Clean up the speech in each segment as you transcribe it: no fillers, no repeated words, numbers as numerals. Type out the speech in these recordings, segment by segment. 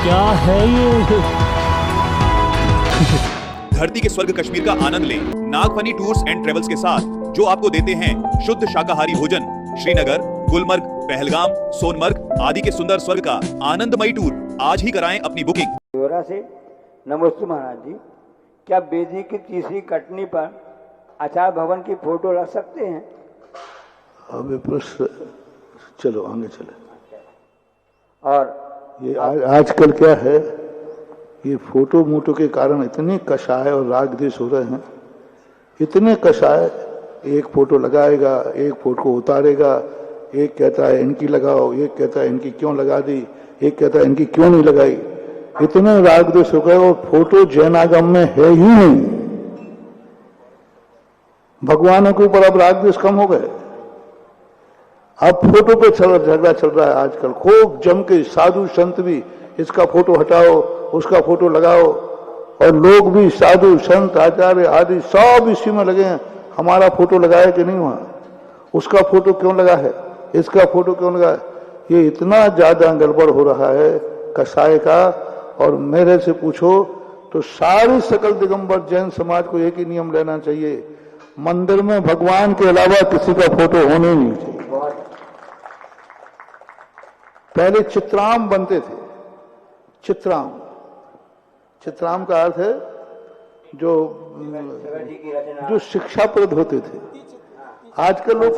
क्या है ये? धरती के स्वर्ग कश्मीर का आनंद लें नागफनी टूर्स एंड ट्रेवल्स के साथ, जो आपको देते हैं शुद्ध शाकाहारी भोजन। श्रीनगर, गुलमर्ग, पहलगाम, सोनमर्ग आदि के सुंदर स्वर्ग का आनंदमयी टूर आज ही कराएं अपनी बुकिंग। ब्यौरा से नमस्ते महाराज जी, क्या बेदी की तीसरी कटनी पर आचार्य भवन की फोटो रख सकते हैं? अब प्रश्न, चलो आगे चले। और ये आजकल क्या है, ये फोटो मोटो के कारण इतने कषाय और राग द्वेष हो रहे हैं, इतने कषाय। एक फोटो लगाएगा, एक फोटो उतारेगा, एक कहता है इनकी लगाओ, एक कहता है इनकी क्यों लगा दी, एक कहता है इनकी क्यों नहीं लगाई। इतने राग द्वेष हो गए और फोटो जैनागम में है ही नहीं। भगवानों के ऊपर अब राग द्वेष कम हो गए। अब फोटो पे झगड़ा चल रहा है आजकल खूब जम के। साधु संत भी इसका फोटो हटाओ, उसका फोटो लगाओ, और लोग भी साधु संत आचार्य आदि सब इसी में लगे हैं। हमारा फोटो लगाया कि नहीं वहां, उसका फोटो क्यों लगा है, इसका फोटो क्यों लगा है। ये इतना ज्यादा गड़बड़ हो रहा है कसाय का। और मेरे से पूछो तो सारी सकल दिगंबर जैन समाज को एक ही नियम लेना चाहिए, मंदिर में भगवान के अलावा किसी का फोटो होने नहीं चाहिए। पहले चित्राम बनते थे। चित्राम, चित्राम का अर्थ है जो शिक्षाप्रद होते थे। आजकल लोग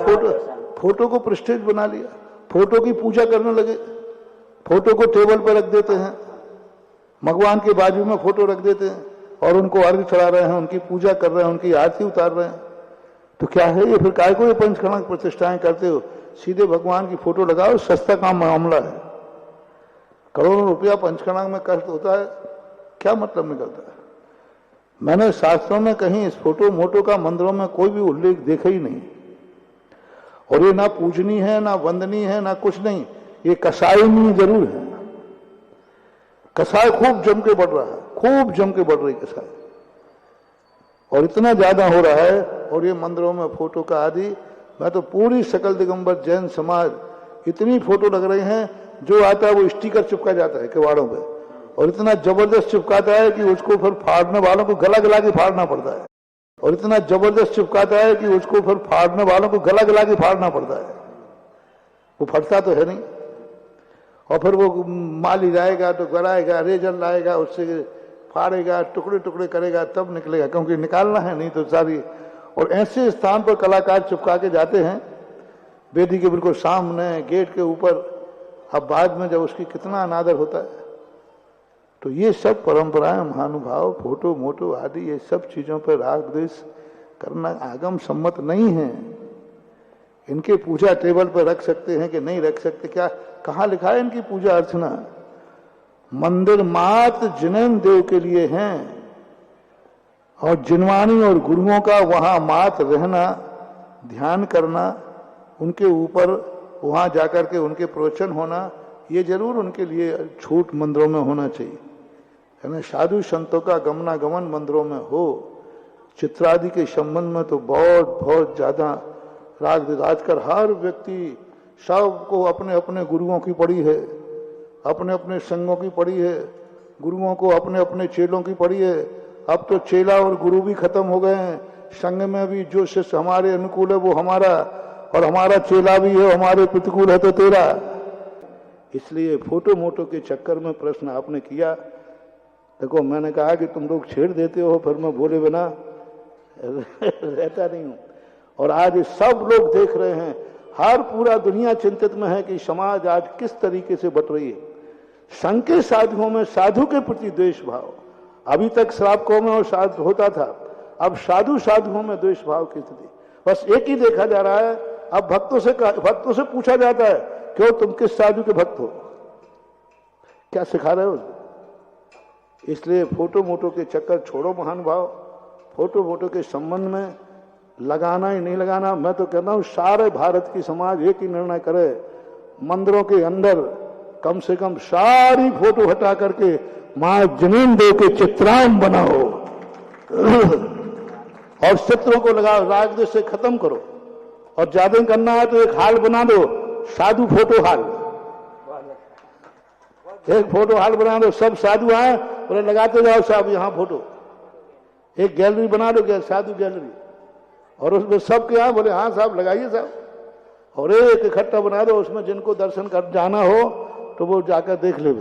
फोटो को प्रेस्टीज बना लिया, फोटो की पूजा करने लगे, फोटो को टेबल पर रख देते हैं, भगवान के बाजू में फोटो रख देते हैं और उनको अर्घ्य चढ़ा रहे हैं, उनकी पूजा कर रहे हैं, उनकी आरती उतार रहे हैं। तो क्या है ये? फिर काय को ये पंचकर्म प्रतिष्ठाएं करते हो? सीधे भगवान की फोटो लगाओ, सस्ता काम मामला है। करोड़ों रुपया पंचकर्म में खर्च होता है, क्या मतलब निकलता है? मैंने शास्त्रों में कहीं इस फोटो मोटो का मंदिरों में कोई भी उल्लेख देखा ही नहीं। और ये ना पूजनी है, ना वंदनी है, ना कुछ नहीं। ये कसाईनी जरूर है। कसाय खूब जम के बढ़ रहा है, खूब जम के बढ़ रही कसाय, और इतना ज्यादा हो रहा है। और ये मंदिरों में फोटो का आदि, मैं तो पूरी सकल दिगंबर जैन समाज इतनी फोटो लग रही हैं, जो आता है वो स्टिकर चिपका जाता है किवाड़ों पे, और इतना जबरदस्त चिपकाता है कि उसको फिर फाड़ने वालों को गला गला के फाड़ना पड़ता है। और इतना जबरदस्त चिपकाता है कि उसको फिर फाड़ने वालों को गला गला के फाड़ना पड़ता है। वो फटता तो है नहीं। और फिर वो माली जाएगा तो गलाएगा, रेजर लाएगा, उससे फाड़ेगा, टुकड़े टुकड़े करेगा, तब निकलेगा, क्योंकि निकालना है, नहीं तो सारी। और ऐसे स्थान पर कलाकार चिपका के जाते हैं, वेदी के बिल्कुल सामने, गेट के ऊपर। अब बाद में जब उसकी कितना अनादर होता है। तो ये सब परंपराएं महानुभाव, फोटो मोटो आदि, ये सब चीजों पर राग द्वेष करना आगम सम्मत नहीं है। इनके पूजा टेबल पर रख सकते हैं कि नहीं रख सकते? क्या कहाँ लिखा है इनकी पूजा अर्चना? मंदिर मात जिनेन देव के लिए हैं, और जिनवानी और गुरुओं का वहां मात रहना, ध्यान करना, उनके ऊपर वहां जाकर के उनके प्रवचन होना, ये जरूर उनके लिए छूट मंदिरों में होना चाहिए, है ना। साधु संतों का गमनागमन मंदिरों में हो। चित्रादि के संबंध में तो बहुत बहुत ज्यादा राग। आजकल हर व्यक्ति सबको अपने अपने गुरुओं की पड़ी है, अपने अपने संघों की पड़ी है, गुरुओं को अपने अपने चेलों की पड़ी है। अब तो चेला और गुरु भी खत्म हो गए हैं। संघ में भी जो शिष्य हमारे अनुकूल है वो हमारा, और हमारा चेला भी है, हमारे प्रतिकूल है तो तेरा। इसलिए फोटो मोटो के चक्कर में प्रश्न आपने किया। देखो, मैंने कहा कि तुम लोग छेड़ देते हो, फिर मैं बोले बिना रहता नहीं हूं। और आज सब लोग देख रहे हैं, हर पूरा दुनिया चिंतित में है कि समाज आज किस तरीके से बट रही है। संघ के साधुओं में साधु के प्रति द्वेष भाव, अभी तक श्रावकों में और साधु होता था, अब साधु साधुओं में द्वेष भाव की स्थिति। बस एक ही देखा जा रहा है। अब भक्तों से पूछा जाता है, क्यों तुम किस साधु के भक्त हो, क्या सिखा रहे हो? इसलिए फोटो मोटो के चक्कर छोड़ो महान भाव। फोटो मोटो के संबंध में लगाना ही नहीं लगाना, मैं तो कहता हूं सारे भारत की समाज एक ही निर्णय करे, मंदिरों के अंदर कम से कम सारी फोटो हटा करके मां जिनेन देव के चित्राम बनाओ और चित्रों को लगाओ, राग द्वेष से खत्म करो। और ज्यादा करना है तो एक हाल बना दो, साधु फोटो हाल। एक फोटो हाल बना दो, सब साधु आए बोले लगाते जाओ साहब यहाँ फोटो, एक गैलरी बना दो, साधु गैलरी, और उसमें सबके यहाँ बोले हाँ साहब लगाइए साहब, और एक इकट्ठा बना दो, उसमें जिनको दर्शन कर जाना हो तो वो जाकर देख ले।